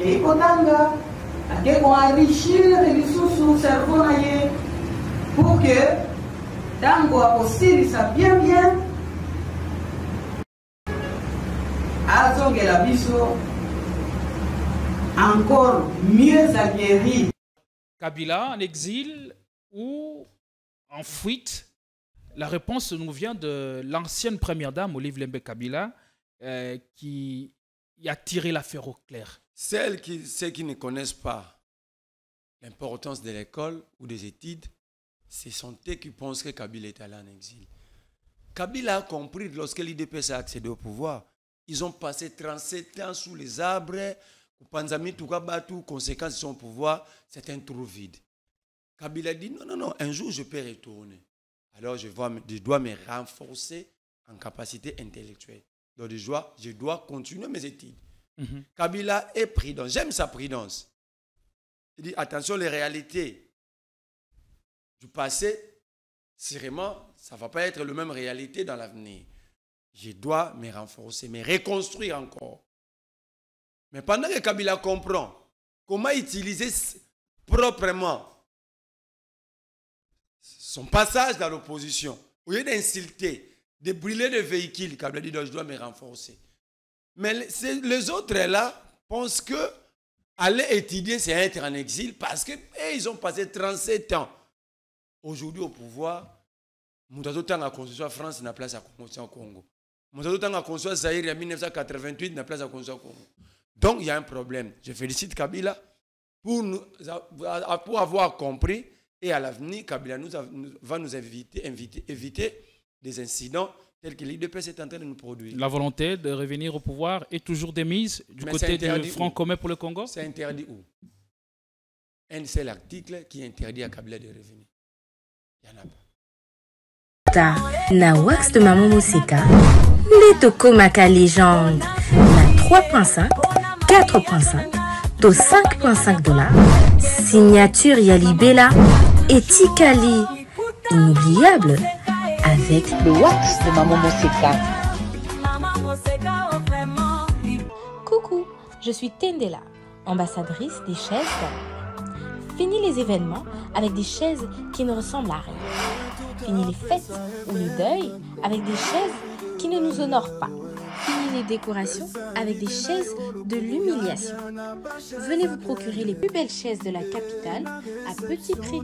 Et Kotanga, on enrichir les sous cerveau pour que Tango aussi ça bien Azong et la biso encore mieux aguerri. Kabila en exil ou en fuite? La réponse nous vient de l'ancienne première dame, Olive Lembe Kabila, qui a tiré l'affaire au clair. Ceux qui ne connaissent pas l'importance de l'école ou des études, ce sont eux qui pensent que Kabila est allé en exil. Kabila a compris lorsque l'IDPS a accédé au pouvoir. Ils ont passé 37 ans sous les arbres. Panzami Toukabatu, conséquence de son pouvoir, c'est un trou vide. Kabila dit non, un jour je peux retourner. Alors je dois me renforcer en capacité intellectuelle. Donc je dois continuer mes études. Kabila est prudent. J'aime sa prudence. Il dit attention, les réalités du passé, sûrement, ça ne va pas être la même réalité dans l'avenir. Je dois me renforcer, me reconstruire encore. Mais pendant que Kabila comprend comment utiliser proprement son passage dans l'opposition, au lieu d'insulter, de brûler le véhicule, Kabila dit je dois me renforcer. Mais les autres là pensent que aller étudier, c'est être en exil parce qu'ils ont passé 37 ans. Aujourd'hui au pouvoir, Moutazo Tanga a construit la France, n'a place à construire au Congo. Moutazo Tanga a construit Zaïre en 1988, n'a place à construire au Congo. Donc il y a un problème. Je félicite Kabila pour avoir compris et à l'avenir, Kabila va nous éviter des incidents tels que l'IDPS est en train de nous produire. La volonté de revenir au pouvoir est toujours démise du côté du Front commun pour le Congo? C'est interdit où? Un seul article qui interdit à Kabila de revenir. Il n'y en a pas. Na wax de Maman Moussika, les Tokomaka légende, na 3.5, 4.5, to 5.5 $, signature Yalibela et Tikali, inoubliable, avec le wax de Maman Moussika. Coucou, je suis Tendela, ambassadrice des chaises d'Afrique. Fini les événements avec des chaises qui ne ressemblent à rien. Fini les fêtes ou le deuil avec des chaises qui ne nous honorent pas. Fini les décorations avec des chaises de l'humiliation. Venez vous procurer les plus belles chaises de la capitale à petit prix.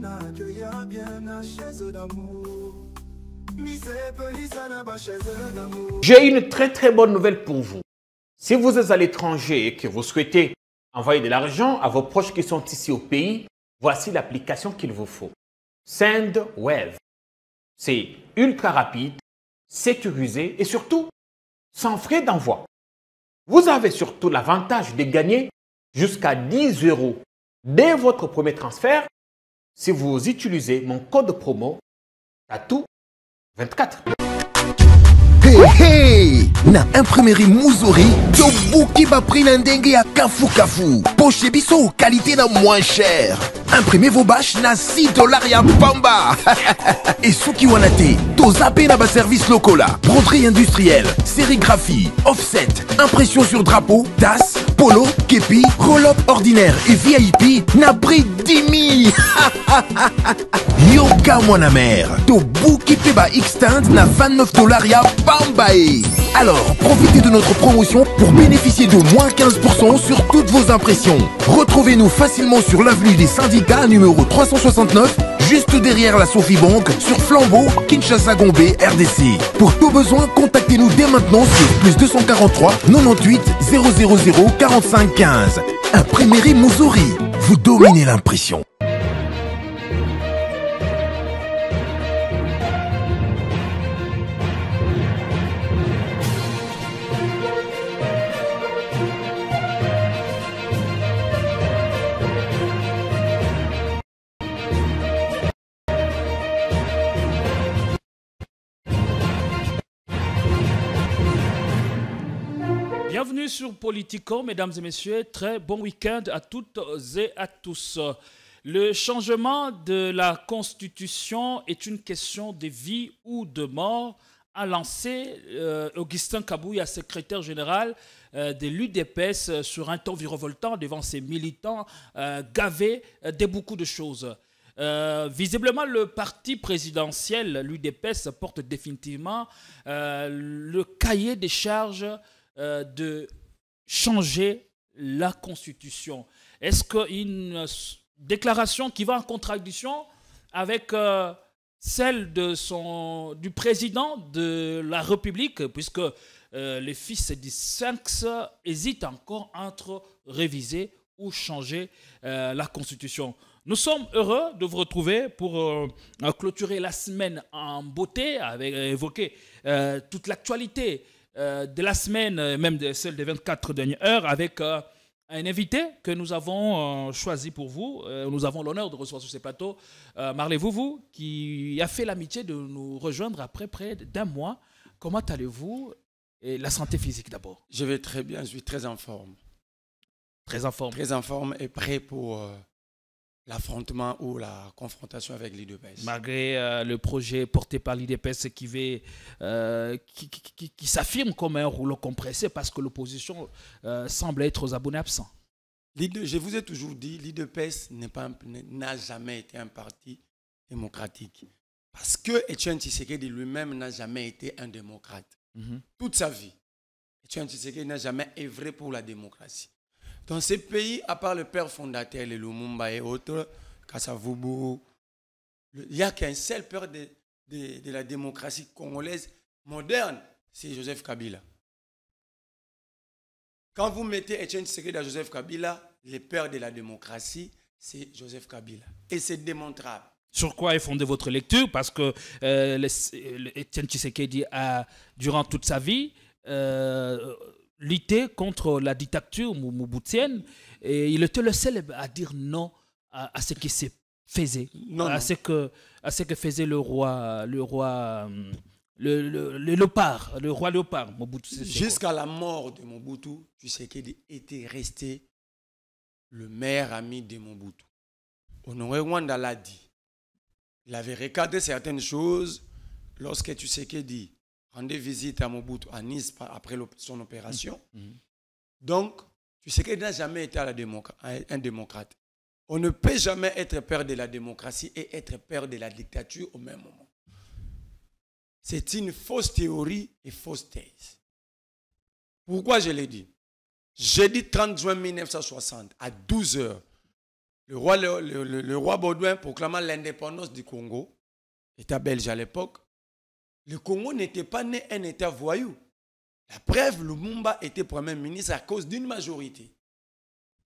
J'ai une très bonne nouvelle pour vous. Si vous êtes à l'étranger et que vous souhaitez envoyer de l'argent à vos proches qui sont ici au pays, voici l'application qu'il vous faut. SendWave. C'est ultra rapide, sécurisé et surtout sans frais d'envoi. Vous avez surtout l'avantage de gagner jusqu'à 10 € dès votre premier transfert si vous utilisez mon code promo TATOU24. Hey, na imprimerie Muzuri, Tobuki ba prix na ndenge ya kafu kafu. Poche biso qualité na moins cher. Imprimez vos bâches na 6 $ ya pamba. Et souki wanate, to zappé na ba service locola. Broderie industrielle, sérigraphie, offset, impression sur drapeau, tasse, polo, képi, roll-up ordinaire et VIP na prix 10 000. Yoka mwana mère, Tobuki peba extend na 29 $ ya Bambae. Alors, profitez de notre promotion pour bénéficier de moins 15% sur toutes vos impressions. Retrouvez-nous facilement sur l'avenue des Syndicats numéro 369, juste derrière la Sophie Bank, sur Flambeau, Kinshasa Gombe, RDC. Pour tout besoin, contactez-nous dès maintenant sur plus 243 98 000 45 15. Imprimerie Muzuri, vous dominez l'impression. Bienvenue sur Politico, mesdames et messieurs. Très bon week-end à toutes et à tous. Le changement de la Constitution est une question de vie ou de mort a lancé Augustin Kabouya, secrétaire général de l'UDPS, sur un ton virevoltant devant ses militants gavés de beaucoup de choses. Visiblement, le parti présidentiel, l'UDPS, porte définitivement le cahier des charges de changer la Constitution. Est-ce qu'une déclaration qui va en contradiction avec celle du président de la République, puisque les fils du Sphinx hésitent encore entre réviser ou changer la Constitution? Nous sommes heureux de vous retrouver pour clôturer la semaine en beauté, avec évoquer toute l'actualité de la semaine, même de celle des 24 dernières heures, avec un invité que nous avons choisi pour vous. Nous avons l'honneur de recevoir sur ces plateaux Marley Vouvou, qui a fait l'amitié de nous rejoindre après près d'un mois. Comment allez-vous? Et la santé physique d'abord. Je vais très bien, je suis très en forme. Très en forme. Très en forme et prêt pour l'affrontement ou la confrontation avec l'UDPS. Malgré le projet porté par l'UDPS qui s'affirme comme un rouleau compressé parce que l'opposition semble être aux abonnés absents. Je vous ai toujours dit, l'UDPS n'a jamais été un parti démocratique. Parce que Etienne Tshisekedi lui-même n'a jamais été un démocrate. Toute sa vie, Etienne Tshisekedi n'a jamais œuvré pour la démocratie. Dans ces pays, à part le père fondateur, les Lumumba et autres, Kasavubu, il n'y a qu'un seul père de la démocratie congolaise moderne, c'est Joseph Kabila. Quand vous mettez Etienne Tshisekedi à Joseph Kabila, le père de la démocratie, c'est Joseph Kabila. Et c'est démontrable. Sur quoi est fondée votre lecture? Parce que Etienne Tshisekedi a, durant toute sa vie, lutter contre la dictature moubutienne, et il était le seul à dire non à ce qui se faisait, à ce que faisait le roi léopard Mobutu. Jusqu'à la mort de Mobutu, Tshisekedi était resté le meilleur ami de Mobutu. Honoré Rwanda l'a dit. Il avait recadré certaines choses lorsque Tshisekedi rendait visite à Mobutu à Nice après son opération. Donc, Tshisekedi n'a jamais été un démocrate. On ne peut jamais être père de la démocratie et être père de la dictature au même moment. C'est une fausse théorie et fausse thèse. Pourquoi je l'ai dit? Jeudi 30 juin 1960, à 12 h, le roi Baudouin proclamant l'indépendance du Congo, État belge à l'époque. Le Congo n'était pas né un État voyou. La preuve, Lumumba était Premier ministre à cause d'une majorité.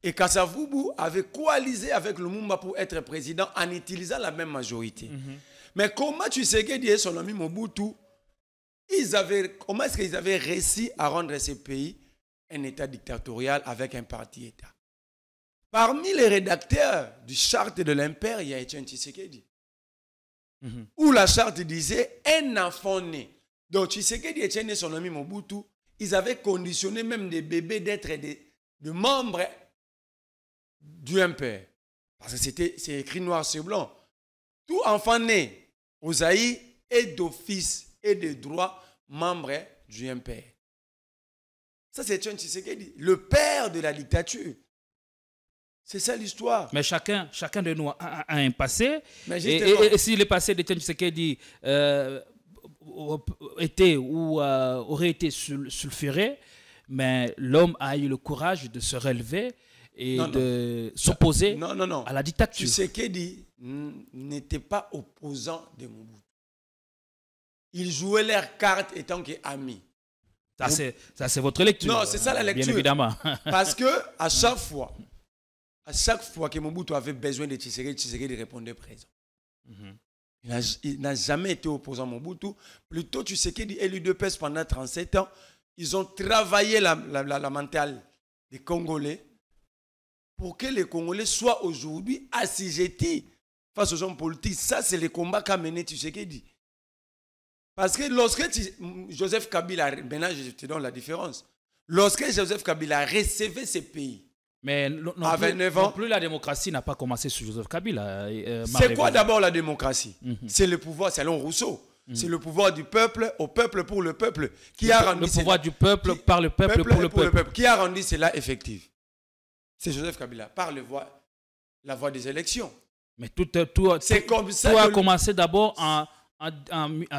Et Kasavubu avait coalisé avec Lumumba pour être président en utilisant la même majorité. Mais comment Tshisekedi et son ami Mobutu, comment est-ce qu'ils avaient réussi à rendre ce pays un État dictatorial avec un parti-État? Parmi les rédacteurs du charte de l'impère, il y a Etienne Tshisekedi. Où la charte disait un enfant né. Donc Tshisekedi, Etienne et son ami Mobutu, ils avaient conditionné même des bébés d'être des membres du impère. Parce que c'est écrit noir sur blanc. Tout enfant né au Zaïre est d'office et de droit membre du impère. Ça, c'est Etienne Tshisekedi, le père de la dictature. C'est ça l'histoire. Mais chacun de nous a un passé. Et si le passé d'Etienne Tshisekedi était ou aurait été sulfuré, mais l'homme a eu le courage de se relever et de s'opposer à la dictature. Tshisekedi n'était pas opposant de Mobutu. Ils jouaient leurs cartes étant qu'amis. Ça, c'est votre lecture. Non, c'est ça la lecture. Bien évidemment. Parce que à chaque fois que Mobutu avait besoin de Tshisekedi, Tshisekedi répondait présent. Il n'a jamais été opposant à Mobutu. Plutôt, Tshisekedi et l'UDPS pendant 37 ans, ils ont travaillé la mentale des Congolais pour que les Congolais soient aujourd'hui assujettis face aux hommes politiques. Ça, c'est le combat qu'a mené Tshisekedi. Parce que lorsque Joseph Kabila, maintenant je te donne la différence, lorsque Joseph Kabila recevait ces pays, mais non plus la démocratie n'a pas commencé sous Joseph Kabila. C'est quoi d'abord la démocratie? C'est le pouvoir, selon Rousseau. C'est le pouvoir du peuple, au peuple pour le peuple, qui a rendu le pouvoir du peuple par le peuple pour le peuple. Qui a rendu cela effectif? C'est Joseph Kabila, par la voie des élections. Mais tout comme ça a commencé d'abord en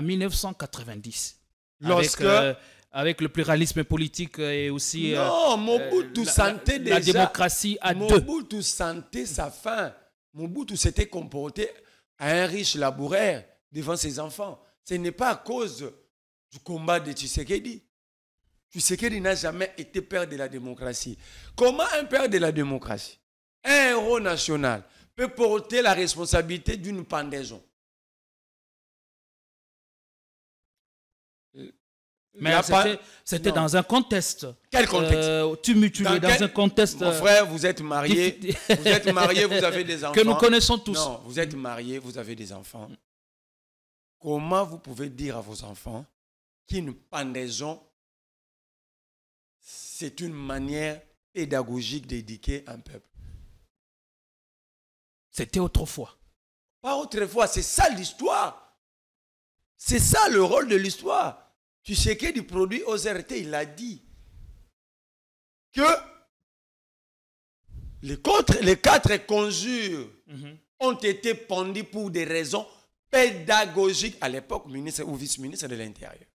1990. Lorsque... Avec le pluralisme politique et aussi... Non, Mobutu sentait déjà... La démocratie à deux. Mobutu sentait sa faim. Mobutu s'était comporté à un riche laboureur devant ses enfants. Ce n'est pas à cause du combat de Tshisekedi. Tshisekedi n'a jamais été père de la démocratie. Comment un père de la démocratie, un héros national, peut porter la responsabilité d'une pendaison? Mais c'était dans un contexte. Quel contexte? Tumultueux, dans un contexte. Mon frère, vous êtes marié. Vous êtes marié, vous avez des enfants. Que nous connaissons tous. Non, vous êtes marié, vous avez des enfants. Comment vous pouvez dire à vos enfants qu'une pendaison, c'est une manière pédagogique d'éduquer un peuple? C'était autrefois. Pas autrefois, c'est ça l'histoire. C'est ça le rôle de l'histoire. Tu sais que du produit OZRT, il a dit que les quatre conjures ont été pendus pour des raisons pédagogiques à l'époque, ministre ou vice-ministre de l'Intérieur.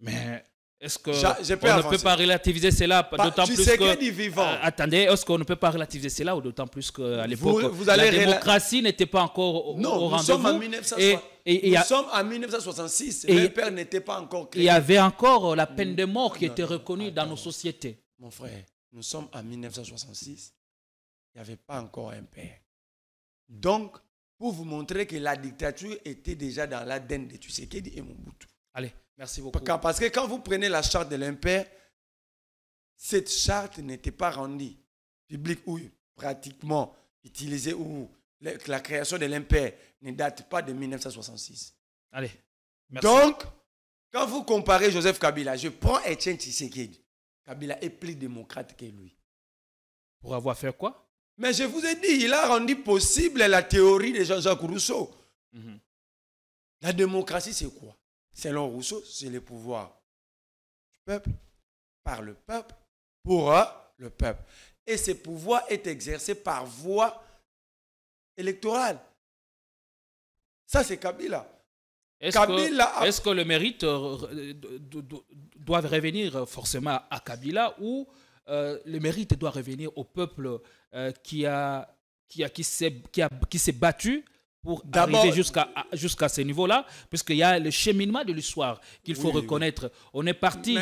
Mais est-ce qu'on ne peut pas relativiser cela d'autant plus que... vivant. Attendez, est-ce qu'on ne peut pas relativiser cela ou d'autant plus qu'à l'époque, la démocratie n'était pas encore au rendez-vous. Nous sommes en 1966. Le père n'était pas encore créé. Il y avait encore la peine de mort qui était reconnue dans nos sociétés. Mon frère, nous sommes en 1966. Il n'y avait pas encore un père. Donc, pour vous montrer que la dictature était déjà dans l'ADN de Tshisekedi et Mobutu. Allez, merci beaucoup. Parce que quand vous prenez la charte de l'impère, cette charte n'était pas rendue publique ou pratiquement utilisée ou la création de l'impère ne date pas de 1966. Allez, merci. Donc, quand vous comparez Joseph Kabila, je prends Etienne Tshisekedi. Kabila est plus démocrate que lui. Pour avoir fait quoi? Mais je vous ai dit, il a rendu possible la théorie de Jean-Jacques Rousseau. La démocratie, c'est quoi? Selon Rousseau, c'est le pouvoir du peuple, par le peuple, pour le peuple. Et ce pouvoir est exercé par voie électorale. Ça, c'est Kabila. Est-ce que le mérite doit revenir forcément à Kabila ou le mérite doit revenir au peuple qui s'est battu pour arriver jusqu'à ce niveau-là, puisqu'il y a le cheminement de l'histoire qu'il faut reconnaître. Oui. On est parti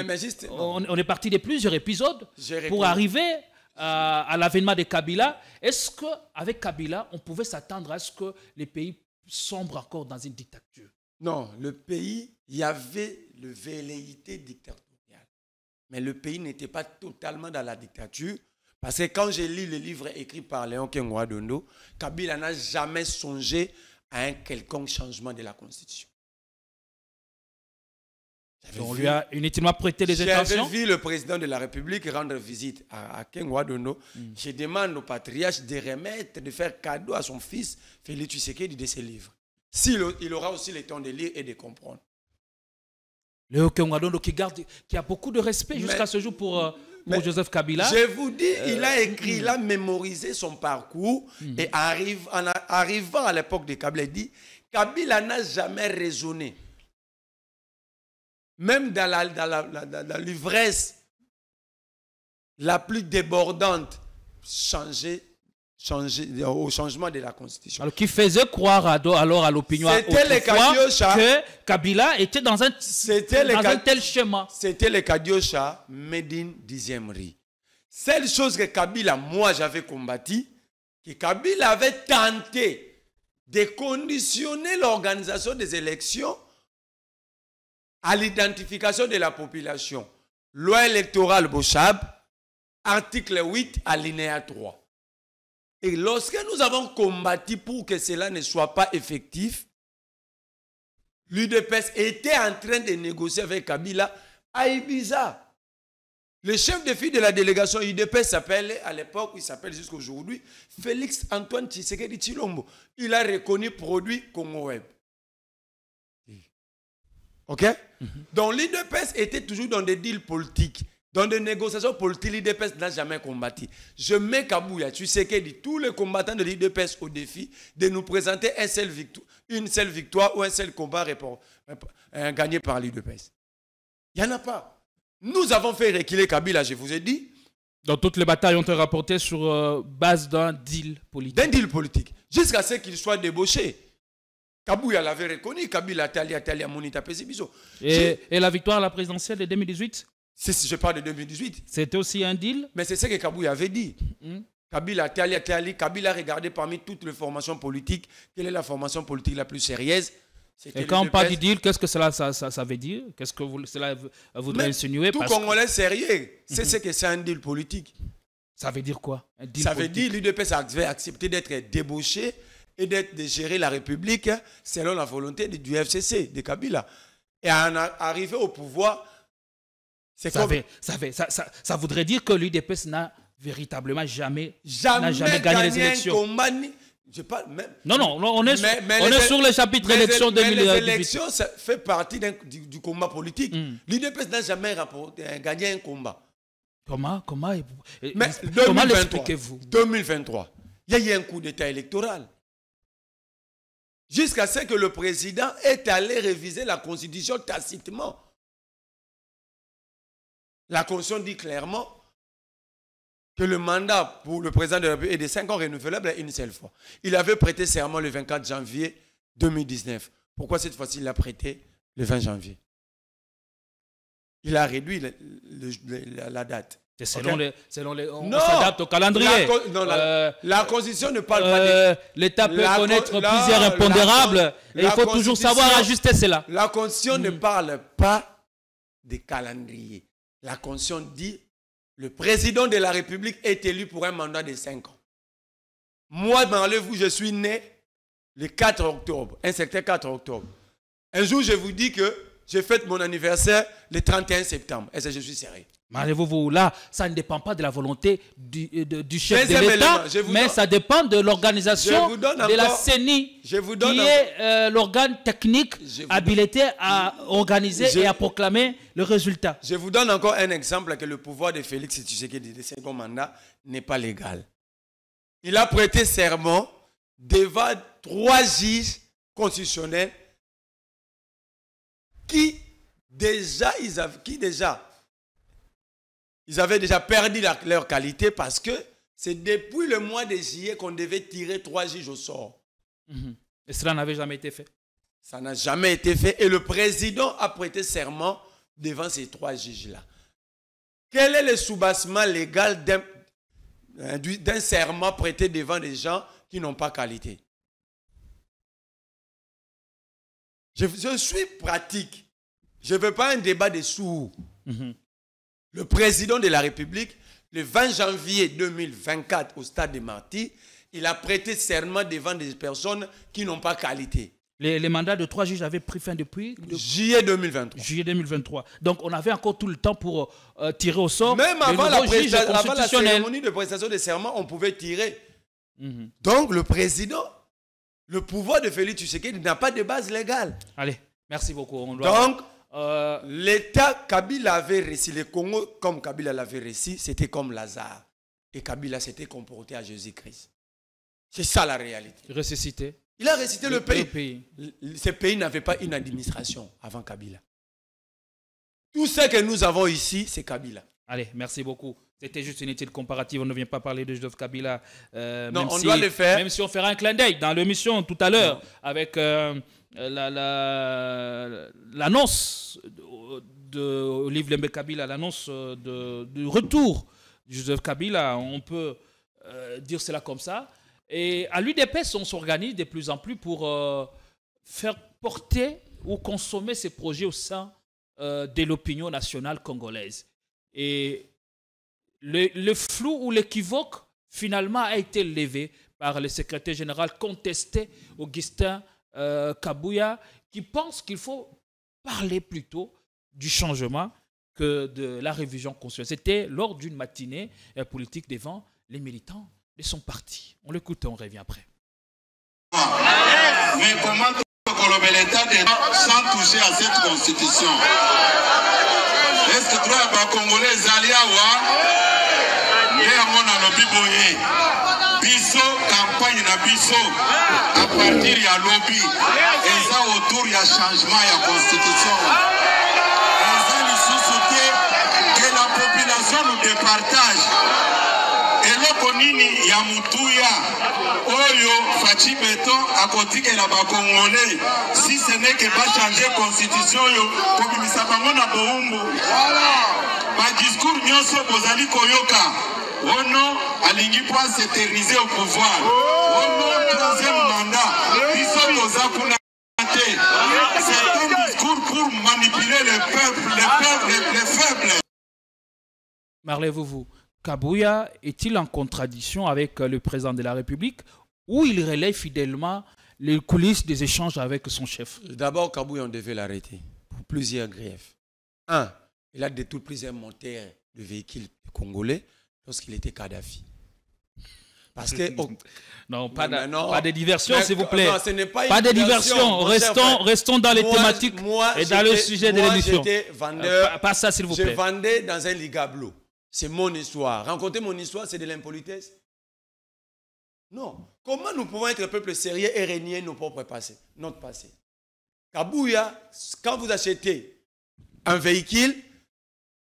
de plusieurs épisodes pour arriver à l'avènement de Kabila. Est-ce qu'avec Kabila, on pouvait s'attendre à ce que les pays sombrent encore dans une dictature? Non, le pays, il y avait le velléité dictatoriale. Mais le pays n'était pas totalement dans la dictature. Parce que quand j'ai lu le livre écrit par Léon Kengoa Dondo, Kabila n'a jamais songé à un quelconque changement de la Constitution. On lui a inutilement prêté des intentions. J'avais vu le président de la République rendre visite à Kengoa Dondo. Je demande au patriarche de remettre, de faire cadeau à son fils, Félix Tshisekedi, de ses livres. Il aura aussi le temps de lire et de comprendre. Léon Kengoa Dondo qui a beaucoup de respect jusqu'à ce jour pour Joseph Kabila. Je vous dis, il a écrit, il a mémorisé son parcours et en arrivant à l'époque de Kabila, il dit Kabila n'a jamais raisonné. Même dans l'ivresse la plus débordante, au changement de la Constitution. Alors, qui faisait croire alors à l'opinion que Kabila était dans un tel schéma. C'était le Kadiocha Medine 10e riz. Seule chose que Kabila, moi j'avais combattu, que Kabila avait tenté de conditionner l'organisation des élections à l'identification de la population. Loi électorale Bochab, article 8, alinéa 3. Et lorsque nous avons combattu pour que cela ne soit pas effectif, l'UDPS était en train de négocier avec Kabila à Ibiza. Le chef de file de la délégation UDPS s'appelait, à l'époque, il s'appelle jusqu'à aujourd'hui, Félix Antoine Tshisekedi Tshilombo. Il a reconnu produit Congo Web. Ok? Donc l'IDPS était toujours dans des deals politiques. Dans des négociations politiques, l'IDPS n'a jamais combattu. Je mets Kabouya, tu sais qu'il dit tous les combattants de l'IDPS au défi de nous présenter une seule victoire ou un seul combat gagné par l'IDPS. Il n'y en a pas. Nous avons fait reculer Kabila, je vous ai dit. Dans toutes les batailles ont été rapportées sur base d'un deal politique. D'un deal politique. Jusqu'à ce qu'il soit débauché. Kabouya l'avait reconnu, Kabila Talia Monita Pesibiso. Et la victoire à la présidentielle de 2018? Je parle de 2018. C'était aussi un deal? Mais c'est ce que Kabouya avait dit. Kabila Kabila a regardé parmi toutes les formations politiques, quelle est la formation politique la plus sérieuse. Et quand on parle du deal, qu'est-ce que cela ça veut dire? Qu'est-ce que cela voudrait insinuer? Tout Congolais sérieux, c'est ce que c'est un deal politique. Ça veut dire quoi? Un deal ça politique. veut dire l'UDPS avait accepté d'être débauché et de gérer la République selon la volonté du FCC, de Kabila. Et en arriver au pouvoir, c'est comme... Ça voudrait dire que l'UDPS n'a véritablement jamais gagné les élections. Non, on est sur le chapitre élections 2018. Les élections, ça fait partie du combat politique. L'UDPS n'a jamais gagné un combat. Comment Comment l'expliquez-vous? 2023, il y a eu un coup d'État électoral. Jusqu'à ce que le président est allé réviser la Constitution tacitement. La Constitution dit clairement que le mandat pour le président de la République est de 5 ans renouvelable une seule fois. Il avait prêté serment le 24 janvier 2019. Pourquoi cette fois-ci il l'a prêté le 20 janvier? Il a réduit la date. On s'adapte au calendrier. La Constitution ne parle pas de... L'État peut connaître plusieurs impondérables et il faut toujours savoir ajuster cela. La Constitution ne parle pas de calendrier. La Constitution dit le président de la République est élu pour un mandat de 5 ans. Moi, vous, je suis né le 4 octobre, un certain 4 octobre. Un jour, je vous dis que je fête mon anniversaire le 31 septembre. Est-ce que je suis sérieux? Vous, là, ça ne dépend pas de la volonté du chef de l'État, mais ça dépend de l'organisation de la CENI, qui est l'organe technique habilité à organiser et à proclamer le résultat. Je vous donne encore un exemple que le pouvoir de Félix Tshisekedi de second mandat n'est pas légal. Il a prêté serment devant 3 juges constitutionnels qui ils avaient déjà perdu leur qualité parce que c'est depuis le mois de juillet qu'on devait tirer 3 juges au sort. Et cela n'avait jamais été fait? Ça n'a jamais été fait. Et le président a prêté serment devant ces 3 juges-là. Quel est le soubassement légal d'un serment prêté devant des gens qui n'ont pas qualité? Je suis pratique. Je ne veux pas un débat de sourds. Le président de la République, le 20 janvier 2024, au stade de Marty, il a prêté serment devant des personnes qui n'ont pas qualité. Les mandats de 3 juges avaient pris fin depuis juillet 2023. Juillet 2023. Donc on avait encore tout le temps pour tirer au sort. Même avant la cérémonie de prestation de serment, on pouvait tirer. Donc le président, le pouvoir de Félix Tshisekedi n'a pas de base légale. Allez, merci beaucoup. Donc, l'État Kabila avait réussi, le Congo comme Kabila l'avait réussi, c'était comme Lazare. Et Kabila s'était comporté à Jésus-Christ. C'est ça la réalité. Ressuscité. Il a ressuscité le pays. Ce pays n'avait pas une administration avant Kabila. Tout ce que nous avons ici, c'est Kabila. Allez, merci beaucoup. C'était juste une étude comparative. On ne vient pas parler de Joseph Kabila. Non, on doit le faire. Même si on fera un clin d'œil dans l'émission tout à l'heure avec l'annonce d'Olive Lembe Kabila, l'annonce du retour de Joseph Kabila. On peut dire cela comme ça. Et à l'UDPS, on s'organise de plus en plus pour faire porter ou consommer ces projets au sein de l'opinion nationale congolaise. Et le flou ou l'équivoque, finalement, a été levé par le secrétaire général contesté, Augustin Kabouya, qui pense qu'il faut parler plutôt du changement que de la révision constitutionnelle. C'était lors d'une matinée politique devant les militants de son parti. On l'écoute et on revient après. Mais comment sans toucher à cette constitution. Est-ce que droit à Congolais Zaliawa et à mon alobi boye biso campagne na biso à partir ya lobby et ça autour ya changement ya constitution. Que la population nous départage. Et le konini ya mutuya oyo fachi beton à côté que la Congolais si ce n'est que pas changer constitution yo comme ça va mon aboumbo. Ba discours nyonso bozali koyoka. Oh non, alingi pour s'éterniser au pouvoir. Oh non, troisième mandat. Biso toza kuna te. C'est un discours pour manipuler les peuples, les faibles. Marley Vouvou, Kabouya est-il en contradiction avec le président de la République ou il relaie fidèlement les coulisses des échanges avec son chef? D'abord, Kabouya, on devait l'arrêter pour plusieurs griefs. Un, il a détruit plusieurs moteurs de véhicules congolais lorsqu'il était Kadhafi. Parce que... Oh, non, pas de diversion, s'il vous plaît. Non, ce n'est pas de diversion. Restons dans les thématiques et dans le sujet de l'émission. J'étais vendeur. Pas ça, s'il vous plaît. Je vendais dans un ligablo. C'est mon histoire. Rencontrer mon histoire, c'est de l'impolitesse? Non. Comment nous pouvons être un peuple sérieux et régner nos propres passés, notre passé? Kabouya, quand vous achetez un véhicule,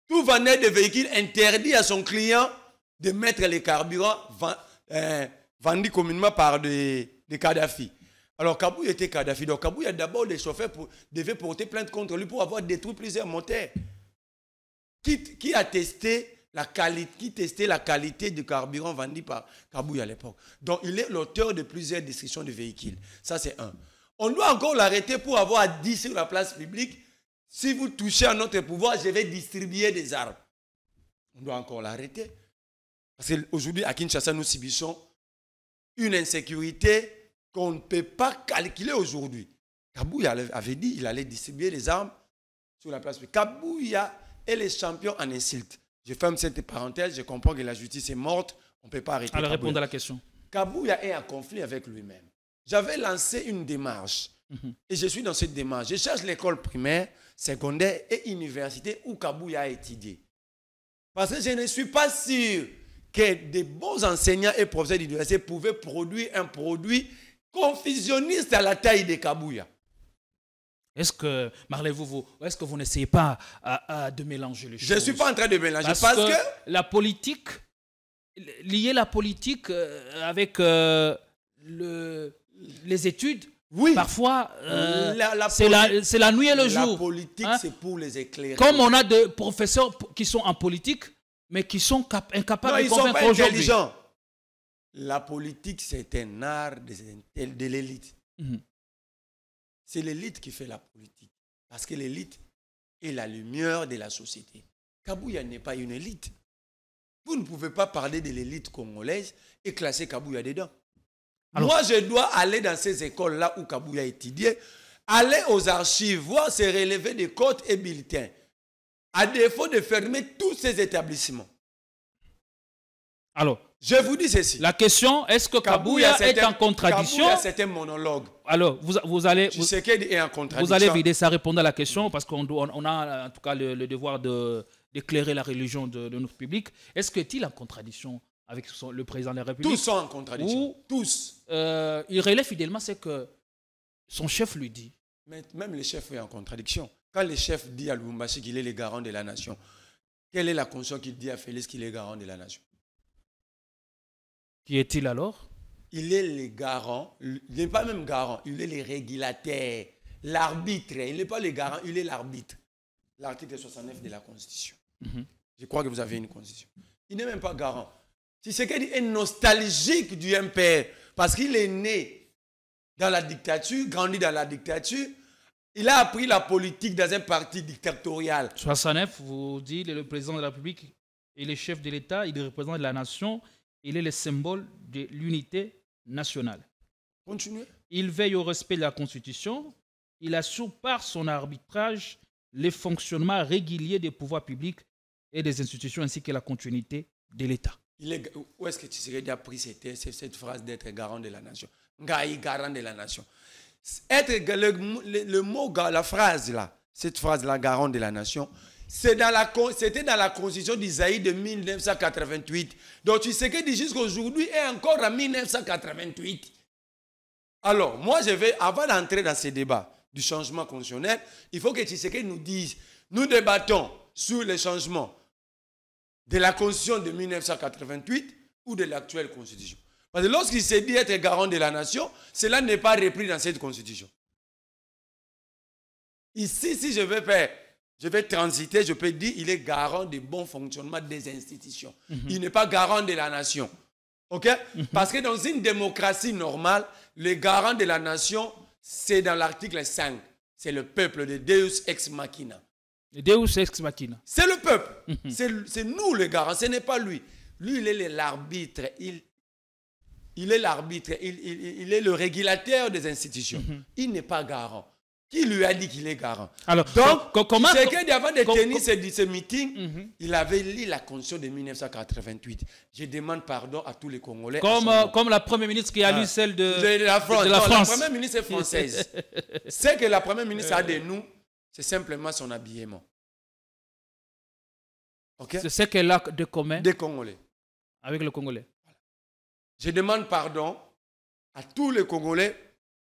tout vendeur de véhicule interdit à son client de mettre les carburants vendus communément par des Kadhafi. Alors Kabouya était Kadhafi. Donc Kabouya, d'abord, les chauffeurs devaient porter plainte contre lui pour avoir détruit plusieurs moteurs. Qui a testé la qualité du carburant vendu par Kabouya à l'époque. Donc, il est l'auteur de plusieurs destructions de véhicules. Ça, c'est un. On doit encore l'arrêter pour avoir dit sur la place publique, si vous touchez à notre pouvoir, je vais distribuer des armes. On doit encore l'arrêter. Parce qu'aujourd'hui, à Kinshasa, nous subissons une insécurité qu'on ne peut pas calculer aujourd'hui. Kabouya avait dit qu'il allait distribuer des armes sur la place publique. Kabouya est le champion en insulte. Je ferme cette parenthèse, je comprends que la justice est morte, on ne peut pas arrêter. Alors répondre à la question. Kabouya est en conflit avec lui-même. J'avais lancé une démarche et je suis dans cette démarche. Je cherche l'école primaire, secondaire et université où Kabouya a étudié. Parce que je ne suis pas sûr que des bons enseignants et professeurs d'université pouvaient produire un produit confusionniste à la taille de Kabouya. Est-ce que, Marley Vouvou, est-ce que vous n'essayez pas de mélanger les choses? Je ne suis pas en train de mélanger parce que la politique, lier la politique avec les études, oui. Parfois, c'est la nuit et le jour. La politique, c'est pour les éclairer. Comme on a des professeurs qui sont en politique, mais qui sont incapables de convaincre aujourd'hui. Ils sont pas intelligents. La politique, c'est un art de l'élite. C'est l'élite qui fait la politique. Parce que l'élite est la lumière de la société. Kabouya n'est pas une élite. Vous ne pouvez pas parler de l'élite congolaise et classer Kabouya dedans. Alors, moi, je dois aller dans ces écoles-là où Kabouya a étudié, aller aux archives, voir se relever des codes et bulletins, à défaut de fermer tous ces établissements. Alors, je vous dis ceci. La question, est-ce que Kabouya est en contradiction? Kabouya, c'est un monologue. Alors, vous allez vider ça, répondre à la question, parce qu'on a en tout cas le devoir d'éclairer la religion de notre public. Est-ce qu'il est en contradiction avec le président de la République? Tous sont en contradiction. Tous. Il relève fidèlement ce que son chef lui dit. Mais même le chef est en contradiction. Quand le chef dit à Lubumbashi qu'il est le garant de la nation, quelle est la conscience qu'il dit à Félix qu'il est garant de la nation? Qui est-il alors? Il est le garant, il n'est pas même garant, il est le régulateur, l'arbitre. Il n'est pas le garant, il est l'arbitre. L'article 69 de la Constitution. Je crois que vous avez une Constitution. Il n'est même pas garant. Tshisekedi est nostalgique du MPR parce qu'il est né dans la dictature, grandi dans la dictature. Il a appris la politique dans un parti dictatorial. 69, vous dites, le président de la République et le chef de l'État, il représente la nation. Il est le symbole de l'unité nationale. Continuez. Il veille au respect de la Constitution. Il assure par son arbitrage le fonctionnement régulier des pouvoirs publics et des institutions ainsi que la continuité de l'État. Où est-ce que tu serais déjà pris cette phrase d'être garant de la nation? Ngaï, garant de la nation. Le mot, la phrase là, cette phrase-là, garant de la nation, c'était dans la constitution d'Isaïe de 1988. Donc tu sais que jusqu'aujourd'hui est encore en 1988. Alors, moi je vais, avant d'entrer dans ces débats du changement constitutionnel, il faut que Tshisekedi nous dise, nous débattons sur le changement de la constitution de 1988 ou de l'actuelle constitution. Parce que lorsqu'il s'est dit être garant de la nation, cela n'est pas repris dans cette constitution. Ici, si je vais transiter, je peux dire qu'il est garant du bon fonctionnement des institutions. Il n'est pas garant de la nation. OK? Parce que dans une démocratie normale, le garant de la nation, c'est dans l'article 5. C'est le peuple de Deus ex machina. Deus ex machina. C'est le peuple. C'est nous le garant, ce n'est pas lui. Lui, il est l'arbitre. Il est l'arbitre. Il est le régulateur des institutions. Il n'est pas garant. Qui lui a dit qu'il est garant? Alors, donc, comment c'est qu'avant de tenir ce meeting, il avait lu la constitution de 1988. Je demande pardon à tous les Congolais. Comme la première ministre qui a lu celle de la France. La première ministre est française. Ce que la première ministre a de nous, c'est simplement son habillement. Okay? C'est ce qu'elle a de commun. Des Congolais. Avec le Congolais. Voilà. Je demande pardon à tous les Congolais,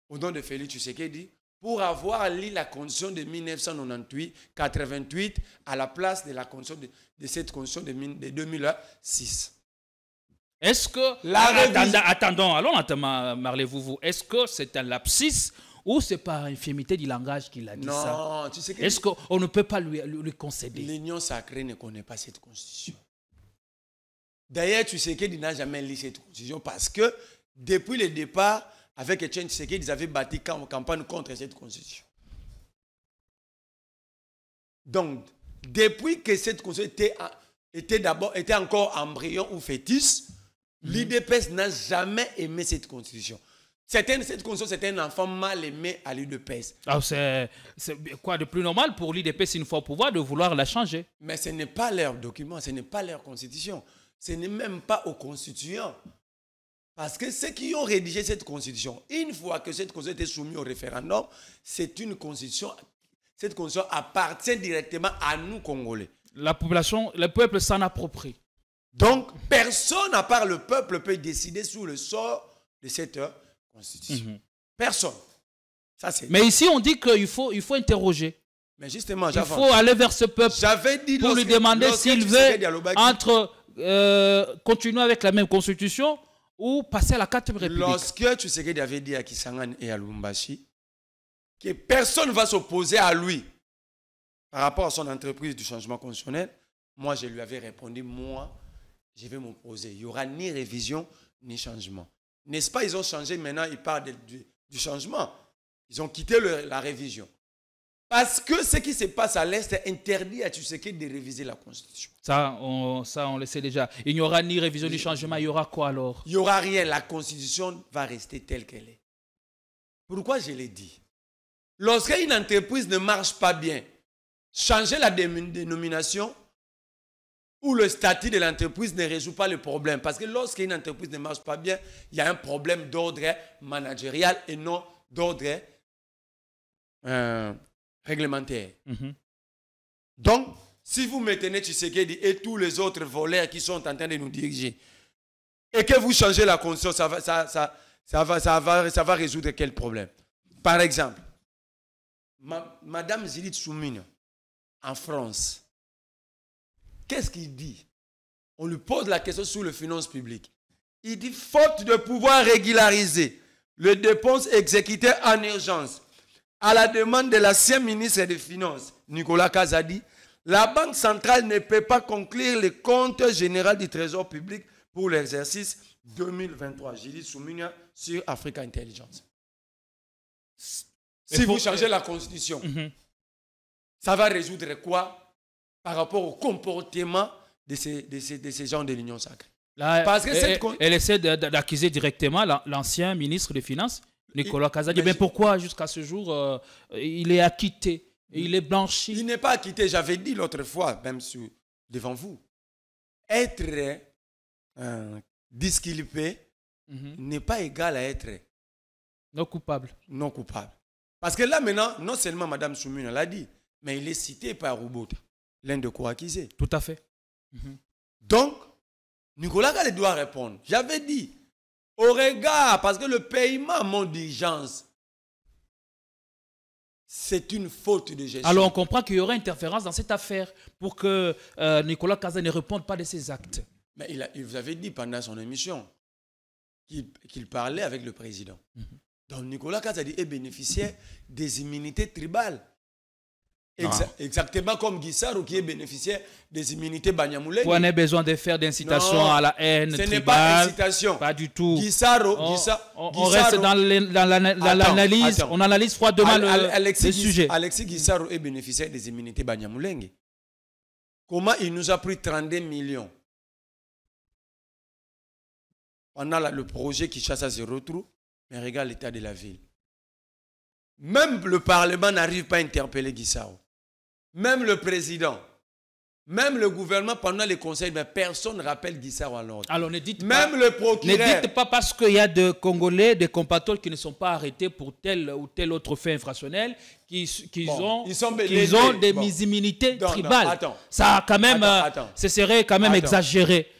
au nom de Félix Tshisekedi, pour avoir lu la constitution de 1998 à la place de la constitution de cette constitution de 2006. Est-ce que... Attendons, Marley-Vouvou. Est-ce que c'est un lapsus ou c'est par infirmité du langage qu'il a dit ça? Non, tu sais que... Est-ce qu'on ne peut pas lui concéder? L'Union sacrée ne connaît pas cette constitution. D'ailleurs, tu sais qu'il n'a jamais lu cette constitution parce que depuis le départ, avec Etienne Tshisekedi, ils avaient bâti campagne contre cette constitution. Donc, depuis que cette constitution était encore embryon ou fœtus, l'UDPS n'a jamais aimé cette constitution. Cette constitution, c'était un enfant mal aimé à l'UDPS. C'est quoi de plus normal pour l'UDPS, une fois au pouvoir, de vouloir la changer? Mais ce n'est pas leur document, ce n'est pas leur constitution. Ce n'est même pas aux constituants. Parce que ceux qui ont rédigé cette constitution, une fois que cette constitution était soumise au référendum, c'est une constitution, cette constitution appartient directement à nous, Congolais. La population, le peuple s'en approprie. Donc, personne à part le peuple peut décider sur le sort de cette constitution. Personne. Ça, mais ici, on dit qu'il faut interroger. Mais justement, il faut aller vers ce peuple pour lui demander s'il veut continuer avec la même constitution ou passer à la 4e République. Lorsque Tshisekedi avait dit à Kisangani et à Lubumbashi que personne ne va s'opposer à lui par rapport à son entreprise du changement constitutionnel, moi je lui avais répondu, moi je vais m'opposer. Il n'y aura ni révision ni changement. N'est-ce pas, ils ont changé, maintenant ils parlent du changement. Ils ont quitté la révision. Parce que ce qui se passe à l'Est interdit à Tshisekedi de réviser la Constitution. Ça, on le sait déjà. Il n'y aura ni révision ni changement. Il y aura quoi alors? Il n'y aura rien. La Constitution va rester telle qu'elle est. Pourquoi je l'ai dit? Lorsqu'une entreprise ne marche pas bien, changer la dénomination ou le statut de l'entreprise ne résout pas le problème. Parce que lorsqu'une entreprise ne marche pas bien, il y a un problème d'ordre managérial et non d'ordre réglementaire. Donc, si vous maintenez Tshisekedi et tous les autres voleurs qui sont en train de nous diriger et que vous changez la constitution, ça va résoudre quel problème? Par exemple, Madame Zilith Soumine, en France, qu'est-ce qu'il dit? On lui pose la question sur les finances publiques. Il dit, faute de pouvoir régulariser les dépenses exécutées en urgence, à la demande de l'ancien ministre des Finances, Nicolas Kazadi, la Banque centrale ne peut pas conclure le compte général du Trésor public pour l'exercice 2023. J'ai dit Soumina sur Africa Intelligence. Si vous changez la Constitution, ça va résoudre quoi par rapport au comportement de ces gens de l'Union sacrée? Là, parce que elle essaie d'accuser directement l'ancien ministre des Finances, Nicolas Kazadi. Mais pourquoi jusqu'à ce jour, il est acquitté, il est blanchi? Il n'est pas acquitté, j'avais dit l'autre fois, même devant vous. Être disculpé n'est pas égal à être Non coupable. Non coupable. Parce que là, maintenant, non seulement Mme Soumuna l'a dit, mais il est cité par Roubota, l'un de co-accusés. Tout à fait. Donc, Nicolas Kazadi doit répondre. J'avais dit, au regard, parce que le paiement mon d'urgence, c'est une faute de gestion. Alors on comprend qu'il y aura interférence dans cette affaire pour que Nicolas Kazadi ne réponde pas de ses actes. Mais il vous avait dit pendant son émission qu'il parlait avec le président. Donc Nicolas Kazadi est bénéficiaire des immunités tribales. Exactement comme Guissaro qui est bénéficiaire des immunités Banyamulenge. On a besoin de faire d'incitation à la haine tribale. Ce n'est pas incitation. Pas du tout. Guissaro, on reste dans l'analyse. On analyse froidement le sujet. Alexis Guissaro est bénéficiaire des immunités Banyamulenge. Comment il nous a pris 32 millions pendant le projet qui chasse à zéro trou, mais regarde l'état de la ville. Même le Parlement n'arrive pas à interpeller Guissaro. Même le président, même le gouvernement pendant les conseils, mais personne ne rappelle Guissaro à l'ordre. Alors ne dites même le procureur. Ne dites pas parce qu'il y a des Congolais, des compatriotes qui ne sont pas arrêtés pour tel ou tel autre fait infractionnel, qu'ils ont des immunités tribales. Ça quand même, ce serait quand même exagéré.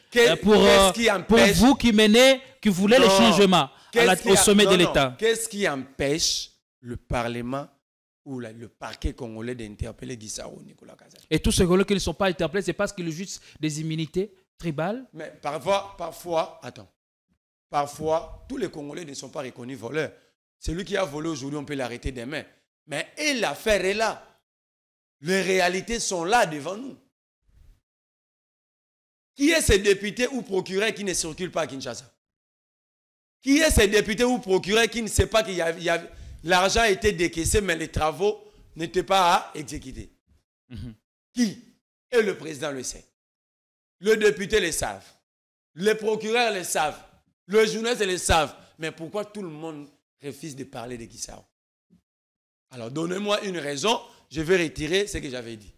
Pour vous qui voulez le changement au sommet de l'État. Qu'est-ce qui empêche le Parlement ou le parquet congolais d'interpeller Guissaro, Nicolas Kazadi? Et tous ces Congolais qui ne sont pas interpellés, c'est parce qu'ils jouissent des immunités tribales? Mais parfois, tous les Congolais ne sont pas reconnus voleurs. Celui qui a volé aujourd'hui, on peut l'arrêter demain. Mais l'affaire est là. Les réalités sont là devant nous. Qui est ces députés ou procureurs qui ne circulent pas à Kinshasa? Qui est ces députés ou procureurs qui ne sait pas qu'il y a l'argent a été décaissé, mais les travaux n'étaient pas à exécuter? Qui? Et le président le sait. Le député le savent. Les procureurs le savent. Les journalistes le savent. Mais pourquoi tout le monde refuse de parler de Guissaro? Alors donnez-moi une raison, je vais retirer ce que j'avais dit.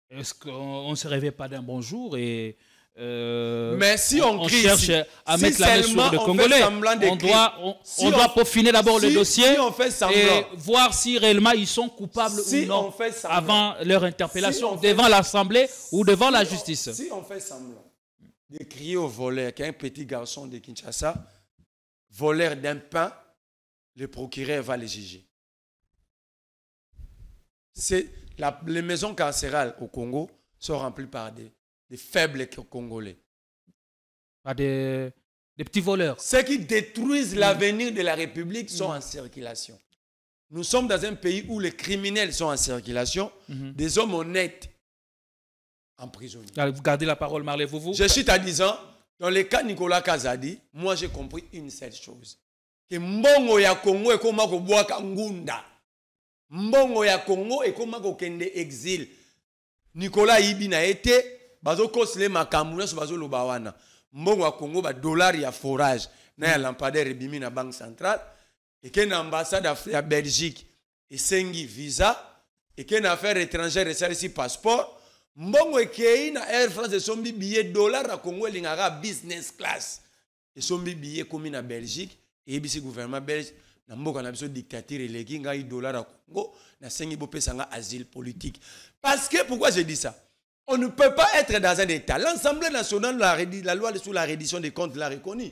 Est-ce qu'on ne se réveille pas d'un bon jour et mais si on cherche à mettre la main sur le Congolais, on doit peaufiner d'abord le dossier et voir si réellement ils sont coupables ou non avant leur interpellation devant l'Assemblée ou devant la justice. Si on fait semblant de crier au voleur qu'un petit garçon de Kinshasa, voleur d'un pain, le procureur va le juger. Les maisons carcérales au Congo sont remplies par des faibles Congolais. Pas des petits voleurs. Ceux qui détruisent l'avenir de la République sont en circulation. Nous sommes dans un pays où les criminels sont en circulation, des hommes honnêtes emprisonnés. Vous gardez la parole, Marley Vouvou. Je suis à 10 ans. Dans le cas de Nicolas Kazadi, moi j'ai compris une seule chose. Que Mbongo ya Congo est comme Boaka Ngunda. Mbongo ya Congo est comme Kende exil. Nicolas Ibi n'a été bazo kosle makamuna so bazo lobawana. Mbongo ya Congo ba dollar ya forage na ya lampadaire ebimi na banque centrale et que na ambassade ya Belgique et sengi visa et que na affaires étrangères et ici passeport. Mbongo ekei na Air France et sombi billet dollar à Congo lingara business class. Et sombi billet comme na Belgique et ebisi gouvernement belge na mboka na biso dictature eleki ngai dollar à Congo na sengi bopesanga asile politique. Parce que pourquoi je dis ça? On ne peut pas être dans un état. L'Assemblée nationale, la loi sur la reddition des comptes l'a reconnu.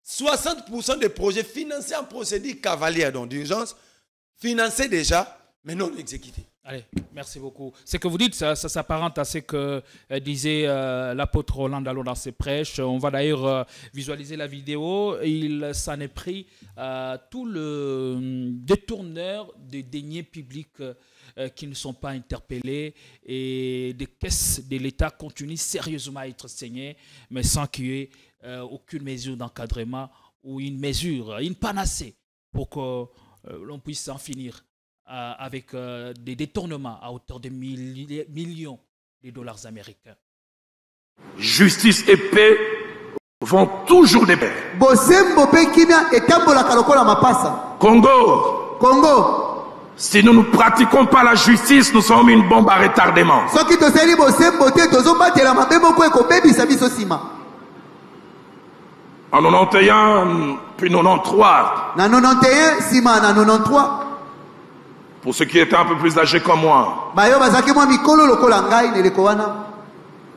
60% des projets financés en procédure cavalière d'urgence, financés déjà, mais non exécutés. Allez, merci beaucoup. Ce que vous dites, ça s'apparente à ce que disait l'apôtre Roland Dallon dans ses prêches. On va d'ailleurs visualiser la vidéo. Il s'en est pris tout le détourneur des deniers publics qui ne sont pas interpellés et des caisses de l'État continuent sérieusement à être saignées, mais sans qu'il y ait aucune mesure d'encadrement ou une panacée pour que l'on puisse en finir avec des détournements à hauteur de millions de dollars américains. Justice et paix vont toujours de pair. Congo. Si nous ne pratiquons pas la justice, nous sommes une bombe à retardement. En 91, puis 93. Na 91, sima na 93. Pour ceux qui étaient un peu plus âgés comme moi. Bayo bazaki mwa mikolo lokola ngai neleko wana.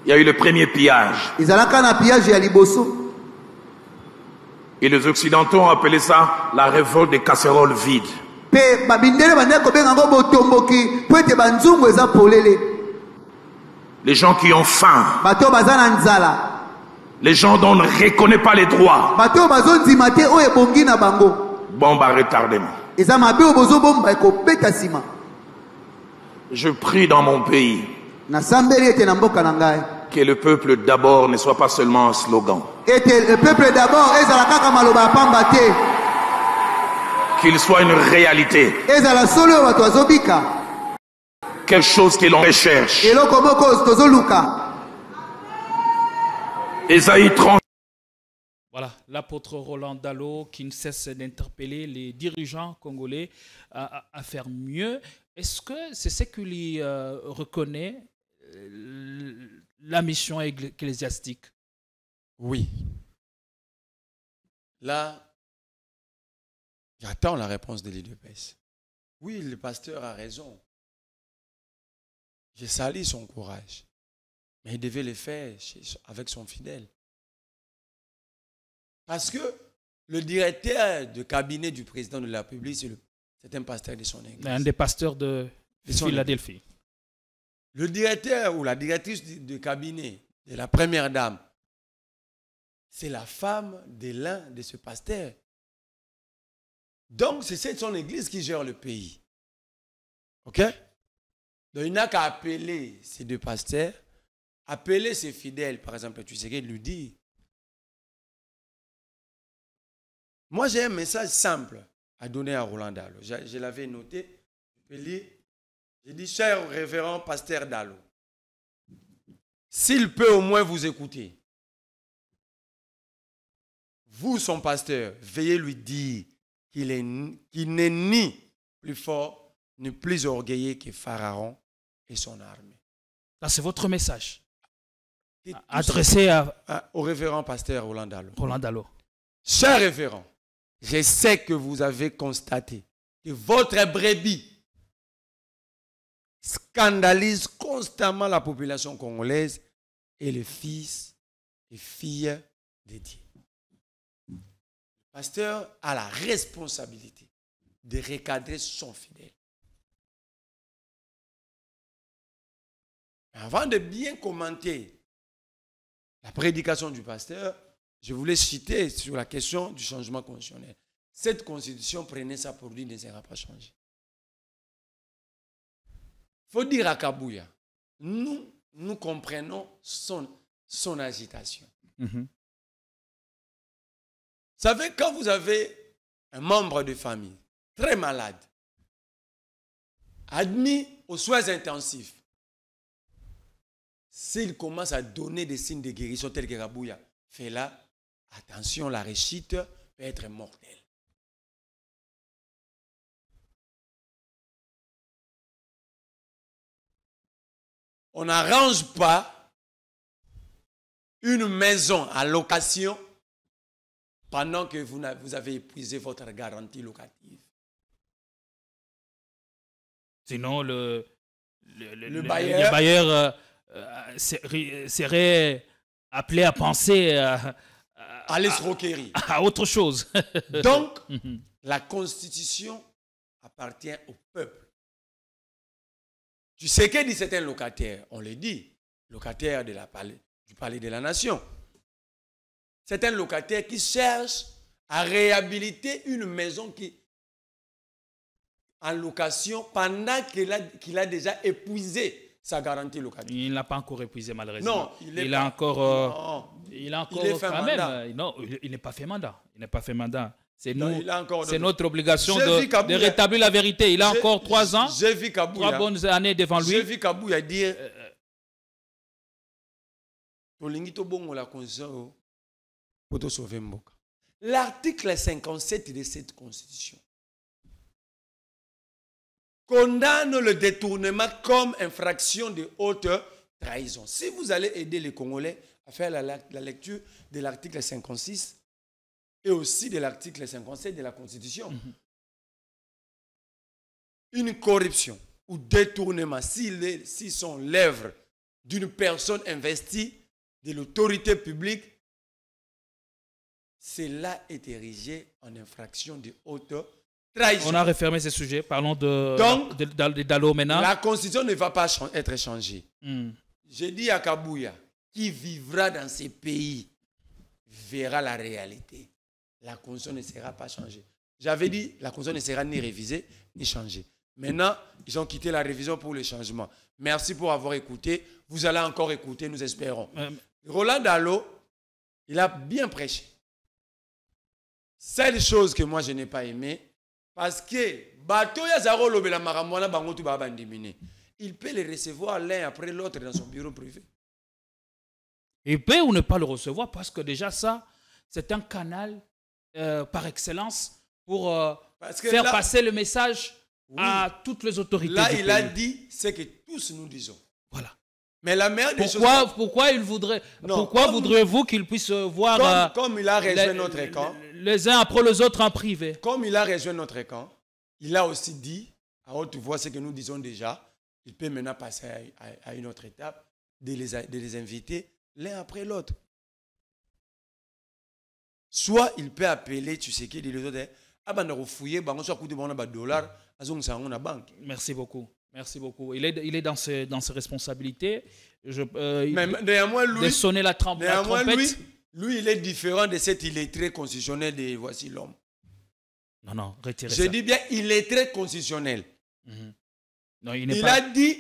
Il y a eu le premier pillage. Ezalaka na pillage ya liboso. Et les Occidentaux ont appelé ça la révolte des casseroles vides. Pe babindele bande ko benga ngo botomboki po ete banzungu eza polele. Les gens qui ont faim. Bato baza na nzala. Les gens dont on ne reconnaît pas les droits. Bato bazondima te oyo ebongi na bango. Bombe à retardement. Eza mabe obozo bomba ekobeta sima. Je prie dans mon pays. Na sambeli ete na mboka na ngai. Que le peuple d'abord ne soit pas seulement un slogan. Ete le peuple d'abord ezala kaka maloba pamba te. Qu'il soit une réalité. Ezala solo bato azobika. Quelque chose que l'on recherche. Eloko moko tozoluka. Ésaïe 30. Voilà, l'apôtre Roland Dallot qui ne cesse d'interpeller les dirigeants congolais à faire mieux. Est-ce que c'est ce qu'il reconnaît la mission ecclésiastique? Oui. Là, j'attends la réponse de l'IDPS. Oui, le pasteur a raison. J'ai sali son courage. Mais il devait le faire avec son fidèle. Parce que le directeur de cabinet du président de la République, c'est un pasteur de son église. Un des pasteurs de Philadelphie. Le directeur ou la directrice de cabinet de la première dame, c'est la femme de l'un de ce pasteur. Donc, c'est son église qui gère le pays. OK? Donc, il n'a qu'à appeler ces deux pasteurs, appeler ses fidèles, par exemple, tu sais qu'il lui dit. Moi, j'ai un message simple à donner à Roland Dallot. Je l'avais noté. J'ai dit, cher révérend pasteur Dallot, s'il peut au moins vous écouter, vous, son pasteur, veuillez lui dire qu'il n'est ni plus fort, ni plus orgueilleux que Pharaon et son armée. C'est votre message adressé au révérend pasteur Roland Dallot. Cher révérend, je sais que vous avez constaté que votre brebis scandalise constamment la population congolaise et les fils et filles de Dieu. Le pasteur a la responsabilité de recadrer son fidèle. Avant de bien commenter la prédication du pasteur, je voulais citer sur la question du changement constitutionnel. Cette constitution, prenez ça pour dire, ne sera pas changée. Il faut dire à Kabouya, nous comprenons son agitation. Vous savez, quand vous avez un membre de famille très malade, admis aux soins intensifs, s'il commence à donner des signes de guérison tels que Kabouya fait là, attention, la réussite peut être mortelle. On n'arrange pas une maison à location pendant que vous avez épuisé votre garantie locative. Sinon, le bailleur serait appelé à penser à l'escroquerie. À autre chose. Donc, la Constitution appartient au peuple. Tu sais que dit certains locataires, on le dit, locataires du palais de la nation. Certains locataires qui cherchent à réhabiliter une maison qui en location pendant qu'il a déjà épuisé sa garantie locative. Il n'a pas encore épuisé malheureusement. Non, il a encore quand même. Non, il n'est pas fait mandat. Il n'est pas fait mandat. C'est c'est notre obligation de rétablir la vérité. Il a encore 3 ans, 3 bonnes années devant lui. J'ai vu Kabouya dire l'article 57 de cette constitution condamne le détournement comme infraction de haute trahison. Si vous allez aider les Congolais à faire la lecture de l'article 56, et aussi de l'article 57 de la Constitution. Une corruption ou détournement, si sont l'œuvre d'une personne investie de l'autorité publique, cela est érigé en infraction de haute trahison. On a refermé ce sujet. Parlons de Dalo maintenant. La Constitution ne va pas être changée. J'ai dit à Kabouya, qui vivra dans ces pays verra la réalité. La Constitution ne sera pas changée. J'avais dit, la Constitution ne sera ni révisée ni changée. Maintenant, ils ont quitté la révision pour le changement. Merci pour avoir écouté. Vous allez encore écouter, nous espérons. Roland Dalo, il a bien prêché. Seule chose que moi je n'ai pas aimé, parce que il peut les recevoir l'un après l'autre dans son bureau privé. Il peut ou ne pas le recevoir parce que déjà ça, c'est un canal par excellence pour faire passer le message à toutes les autorités. Là, du il pays. a dit ce que tous nous disons. Voilà. Mais la meilleure des choses... Pourquoi il voudrait... Pourquoi voudriez-vous qu'il puisse voir... Comme il a rejoint notre camp... Les uns après les autres en privé. Comme il a rejoint notre camp, il a aussi dit, à haute voix, ce que nous disons déjà, il peut maintenant passer à une autre étape, de les inviter l'un après l'autre. Soit il peut appeler, tu sais qui, les autres, Merci beaucoup. Merci beaucoup. Il est dans ses responsabilités. Mais néanmoins, lui, de sonner la trompette. Lui, il est différent de cet illettré constitutionnel de Voici l'homme. Non, retirez ça. Je dis bien illettré constitutionnel. Non, il a dit,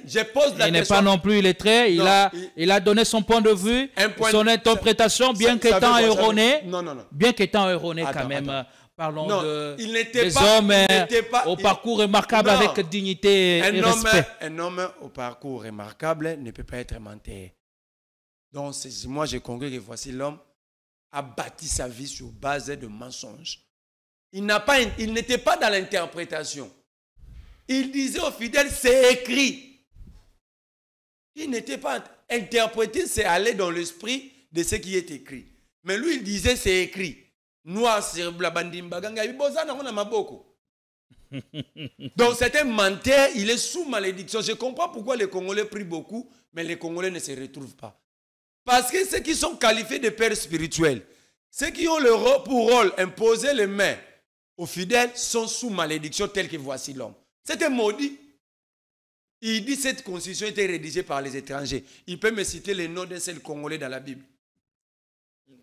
je pose la question. Il n'est pas non plus illettré. Il a donné son point de vue, son interprétation, bien qu'étant erroné. Bien qu'étant erroné quand même. Parlons des hommes au parcours remarquable avec dignité et respect. Un homme au parcours remarquable ne peut pas être menteur. Donc, moi, j'ai conclu que Voici l'homme a bâti sa vie sur base de mensonges. Il n'était pas dans l'interprétation. Il disait aux fidèles, c'est écrit. Il n'était pas interprété, c'est aller dans l'esprit de ce qui est écrit. Mais lui, il disait, c'est écrit. Noir sur blabandimbaga, donc c'est un menteur, il est sous malédiction. Je comprends pourquoi les Congolais prient beaucoup, mais les Congolais ne se retrouvent pas. Parce que ceux qui sont qualifiés de pères spirituels, ceux qui ont pour rôle imposer les mains aux fidèles, sont sous malédiction telle que Voici l'homme. C'était maudit. Il dit que cette constitution était rédigée par les étrangers. Il peut me citer les noms d'un seul Congolais dans la Bible.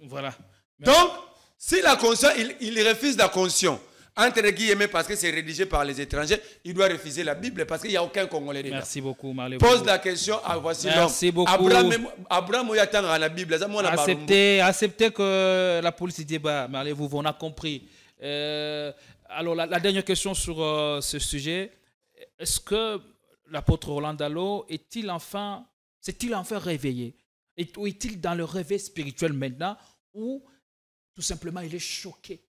Voilà. Donc, si la constitution, il refuse la constitution, entre guillemets, parce que c'est rédigé par les étrangers, il doit refuser la Bible parce qu'il n'y a aucun Congolais dedans. Merci beaucoup, Marley. Pose la question à Voici l'homme. Merci beaucoup. Abraham Oyatang à la Bible. Acceptez que la police débat, Marley, on a compris. Alors, la dernière question sur ce sujet. Est-ce que l'apôtre Roland Dalo s'est-il enfin réveillé? Ou est-il dans le réveil spirituel maintenant, ou tout simplement il est choqué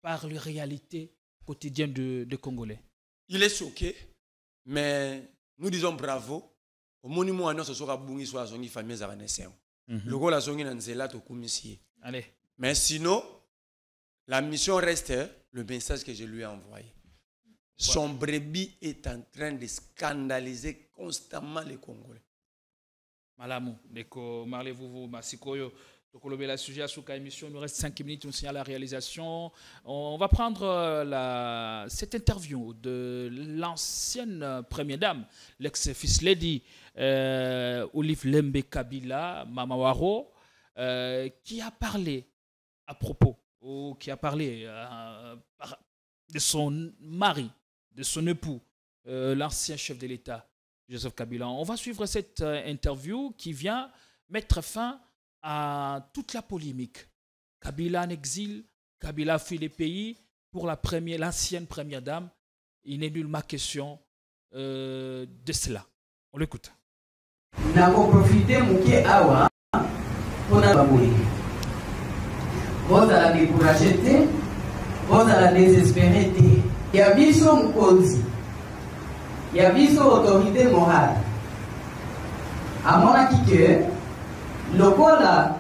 par les réalités quotidiennes de Congolais? Il est choqué, mais nous disons bravo. Au monument à nous, ce sera Bungi soit son famille à naissance. Le gars la zongi nanzela to kumisier. Allez. Mais sinon, la mission reste le message que je lui ai envoyé. Son brebis est en train de scandaliser constamment les Congolais. Malamu, Neko, Marlez-vous, Masikoyo. Donc, on le met la sujet à Souka émission. Il nous reste 5 minutes, on signale la réalisation. On va prendre cette interview de l'ancienne première dame, l'ex-fils lady Olive Lembe Kabila, Mama Waro, qui a parlé à propos, ou qui a parlé de son mari, de son époux, l'ancien chef de l'État, Joseph Kabila. On va suivre cette interview qui vient mettre fin à toute la polémique. Kabila en exil, Kabila fuit les pays. Pour l'ancienne première dame, il n'est nullement question de cela. On l'écoute. N'a profité mouké awa pour la babouille. Vous allez décourager, vous allez désespérer. Il y a vision cause, il y a vision autorité morale. À mon avis que le Gola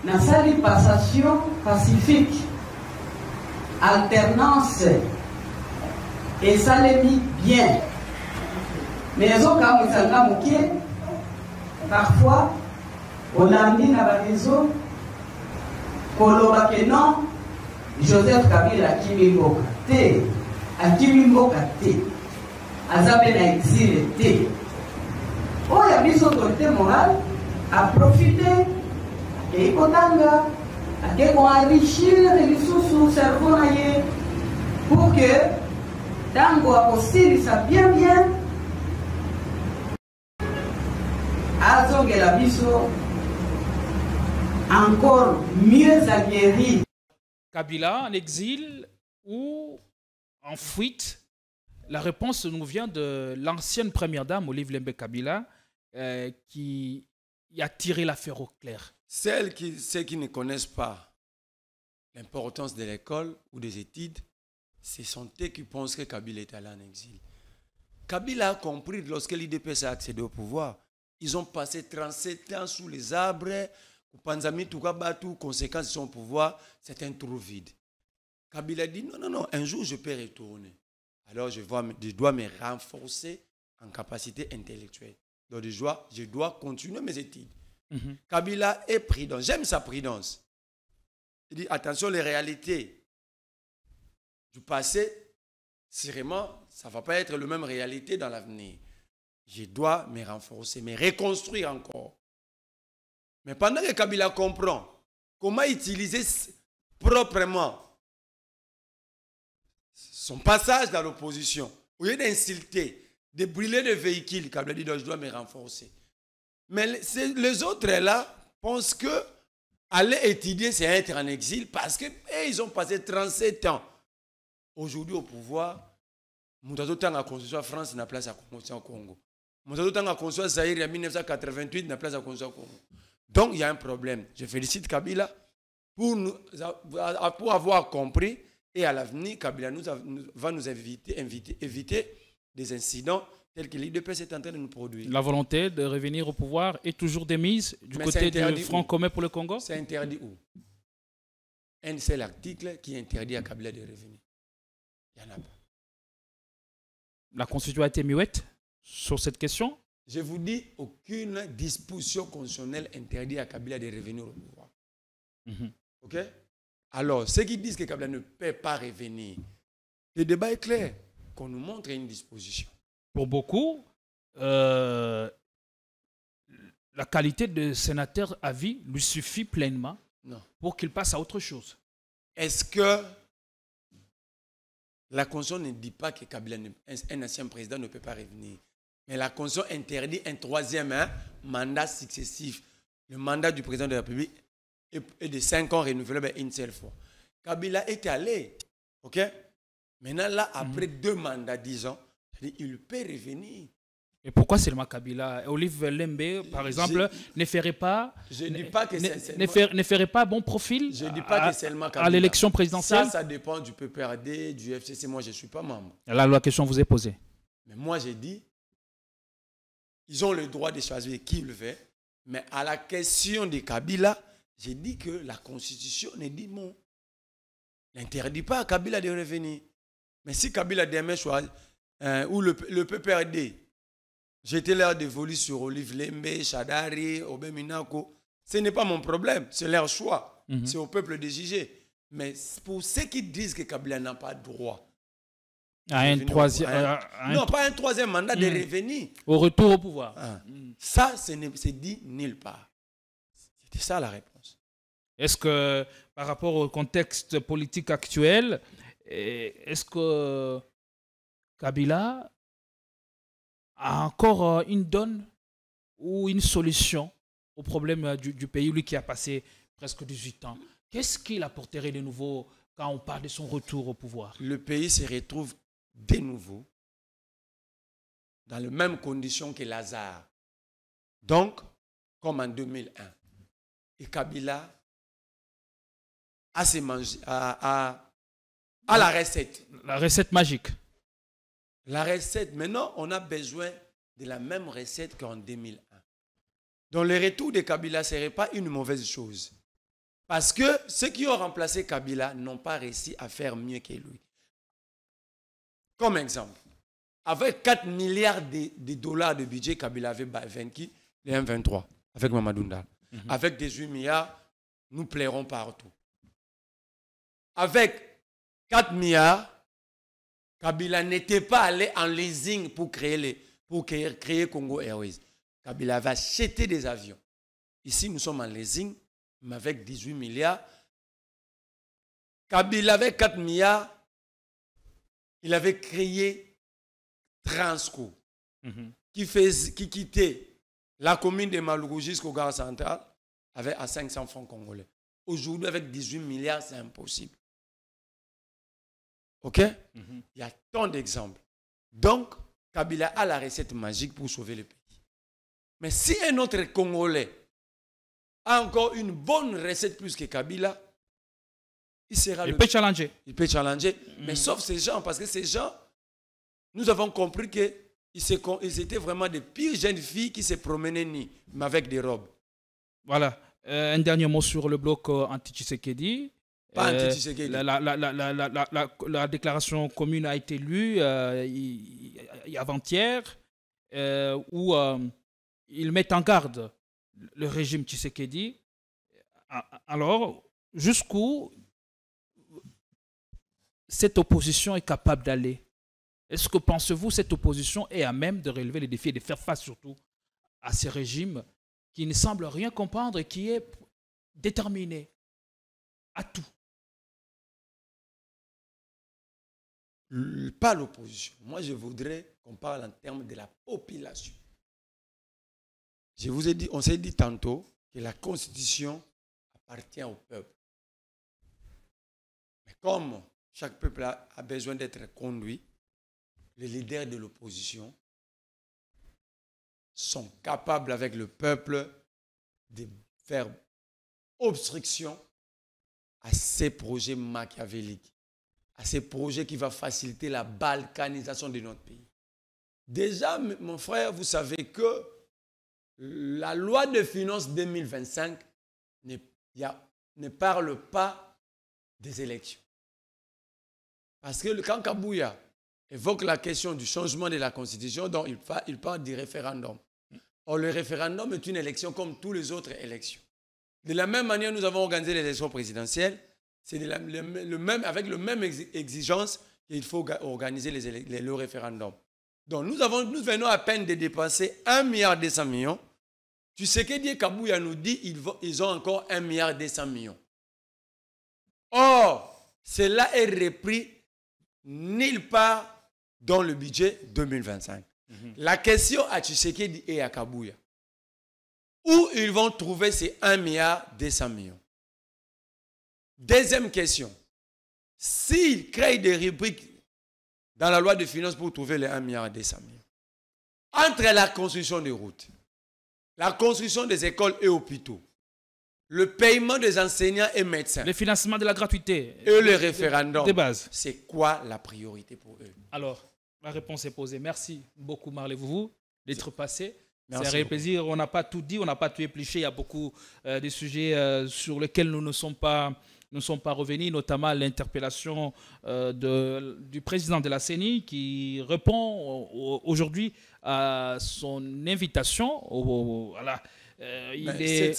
n'a pas passation pacifique alternance esalemi bien. Mais ezokamwisanga moke parfois olandi na bareseau koloba ke non Joseph Kabila akimi mboka te, akimi mboka te, aza mpe na exil te. Oyo biso autorité morale a profité ekotanga ake koenrichir lisusu cerveau na ye pour que tango akosilisa bien azongela biso encore mieux aguerri. Kabila en exil ou en fuite? La réponse nous vient de l'ancienne première dame, Olive Lembe Kabila, qui a tiré l'affaire au clair. Ceux qui ne connaissent pas l'importance de l'école ou des études, ce sont eux qui pensent que Kabila est allé en exil. Kabila a compris lorsque l'IDPS a accédé au pouvoir, ils ont passé 37 ans sous les arbres. Panzami Toukabatu, conséquence de son pouvoir, c'est un trou vide. Kabila dit non, un jour je peux retourner. Alors je dois me renforcer en capacité intellectuelle. Donc je dois continuer mes études. Kabila est prudent. J'aime sa prudence. Il dit attention, les réalités du passé, sûrement, ça ne va pas être la même réalité dans l'avenir. Je dois me renforcer, me reconstruire encore. Mais pendant que Kabila comprend comment utiliser proprement son passage dans l'opposition, au lieu d'insulter, de brûler les véhicules, Kabila dit je dois me renforcer. Mais les autres là pensent que aller étudier, c'est être en exil parce qu'ils ont passé 37 ans. Aujourd'hui au pouvoir, Moutato Tanga a construit la France, n'a place à construire au Congo. Moutato Tanga a construit Zaïre en 1988, n'a place à construire au Congo. Donc, il y a un problème. Je félicite Kabila pour avoir compris et à l'avenir, Kabila va nous éviter des incidents tels que l'IDPS est en train de nous produire. La volonté de revenir au pouvoir est toujours démise du côté du Front commun pour le Congo? C'est interdit où? Un seul article qui interdit à Kabila de revenir. Il n'y en a pas. La Constitution a été muette sur cette question? Je vous dis, aucune disposition constitutionnelle interdit à Kabila de revenir au pouvoir. OK? Alors, ceux qui disent que Kabila ne peut pas revenir, le débat est clair. Qu'on nous montre une disposition. Pour beaucoup, la qualité de sénateur à vie lui suffit pleinement pour qu'il passe à autre chose. Est-ce que la Constitution ne dit pas que Kabila, un ancien président, ne peut pas revenir? Mais la Constitution interdit un troisième mandat successif. Le mandat du président de la République est de 5 ans renouvelable une seule fois. Kabila est allé. OK? Maintenant, là, après 2 mandats, 10 ans, il peut revenir. Et pourquoi seulement Kabila? Olive Lembe, par exemple, ne ferait pas, ne ferait pas bon profil à l'élection présidentielle? Ça dépend du PPRD, du FCC. Moi, je ne suis pas membre. Là, la question vous est posée. Mais moi, j'ai dit, ils ont le droit de choisir qui ils veulent. Mais à la question de Kabila, j'ai dit que la Constitution ne dit non. N'interdit pas à Kabila de revenir. Mais si Kabila demain choisit, ou le PPRD, j'étais là dévolu sur Olive Lembe, Chadari, Obé Minako, ce n'est pas mon problème, c'est leur choix. C'est au peuple de juger. Mais pour ceux qui disent que Kabila n'a pas droit, à un troisième, non, pas un troisième mandat de revenir. Au retour au pouvoir. Ça, c'est dit nulle part. C'était ça la réponse. Est-ce que, par rapport au contexte politique actuel, est-ce que Kabila a encore une donne ou une solution au problème du pays, lui qui a passé presque 18 ans? Qu'est-ce qu'il apporterait de nouveau quand on parle de son retour au pouvoir? Le pays se retrouve de nouveau dans les mêmes conditions que Lazare. Donc, comme en 2001. Et Kabila a la recette. La recette magique. La recette. Maintenant, on a besoin de la même recette qu'en 2001. Donc, le retour de Kabila ne serait pas une mauvaise chose. Parce que ceux qui ont remplacé Kabila n'ont pas réussi à faire mieux que lui. Comme exemple, avec 4 milliards de dollars de budget, Kabila avait vaincu les M23 avec Mamadou Ndala. Avec 18 milliards, nous plairons partout. Avec 4 milliards, Kabila n'était pas allé en leasing pour créer Congo Airways. Kabila avait acheté des avions. Ici, nous sommes en leasing, mais avec 18 milliards. Kabila avait 4 milliards. Il avait créé Transco, qui quittait la commune de Malougou jusqu'au gare central avec à 500 francs congolais. Aujourd'hui, avec 18 milliards, c'est impossible. OK? Il y a tant d'exemples. Donc, Kabila a la recette magique pour sauver le pays. Mais si un autre Congolais a encore une bonne recette plus que Kabila, il peut challenger. Il peut challenger. Mais sauf ces gens, parce que ces gens, nous avons compris qu'ils étaient vraiment des pires jeunes filles qui se promenaient nus, mais avec des robes. Voilà. Un dernier mot sur le bloc anti-Tshisekedi. Pas anti-Tshisekedi. La déclaration commune a été lue avant-hier, où ils mettent en garde le régime Tshisekedi. Alors, jusqu'où cette opposition est capable d'aller? Est-ce que pensez-vous cette opposition est à même de relever les défis et de faire face surtout à ces régimes qui ne semblent rien comprendre et qui est déterminé à tout? Pas l'opposition. Moi, je voudrais qu'on parle en termes de la population. Je vous ai dit, on s'est dit tantôt que la Constitution appartient au peuple. Mais comme chaque peuple a besoin d'être conduit, les leaders de l'opposition sont capables avec le peuple de faire obstruction à ces projets machiavéliques, à ces projets qui vont faciliter la balkanisation de notre pays. Déjà, mon frère, vous savez que la loi de finances 2025 ne parle pas des élections. Parce que quand Kabouya évoque la question du changement de la Constitution, donc il parle du référendum. Or, le référendum est une élection comme toutes les autres élections. De la même manière, nous avons organisé l'élection présidentielle. C'est avec la même exigence qu'il faut organiser le référendum. Donc, nous venons à peine de dépenser 1,2 milliard. Tu sais que dit Kabouya nous dit ils ont encore 1,2 milliard. Or, cela est repris nulle part dans le budget 2025. La question à Tshisekedi et à Kabouya, où ils vont trouver ces 1,2 milliard? Deuxième question, s'ils créent des rubriques dans la loi de finances pour trouver les 1,2 milliard, entre la construction des routes, la construction des écoles et hôpitaux, le paiement des enseignants et médecins, le financement de la gratuité et le référendum, de base, c'est quoi la priorité pour eux? Alors, la réponse est posée. Merci beaucoup, Marley Vouvou, d'être passé. Merci C'est un plaisir. On n'a pas tout dit, on n'a pas tout épluché. Il y a beaucoup de sujets sur lesquels nous ne sommes pas revenus, notamment l'interpellation du président de la CENI qui répond aujourd'hui à son invitation. Voilà. Il est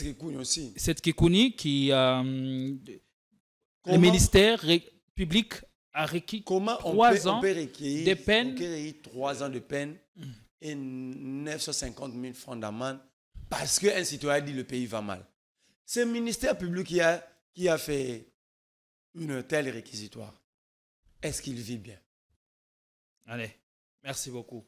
Seth Kikouni qui le ministère public a requis 3 ans de peine. On peut requérir 3 ans de peine et 950 000 francs d'amende parce qu'un citoyen dit le pays va mal. C'est le ministère public qui a fait une telle réquisitoire. Est-ce qu'il vit bien? Allez, merci beaucoup.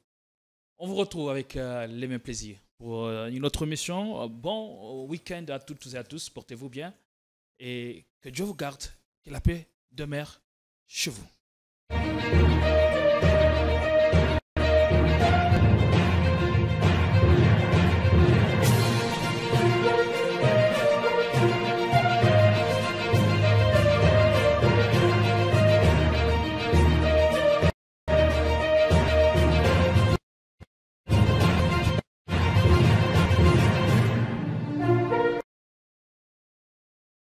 On vous retrouve avec les mêmes plaisirs pour une autre émission. Bon week-end à toutes et à tous. Portez-vous bien et que Dieu vous garde. Que la paix demeure chez vous.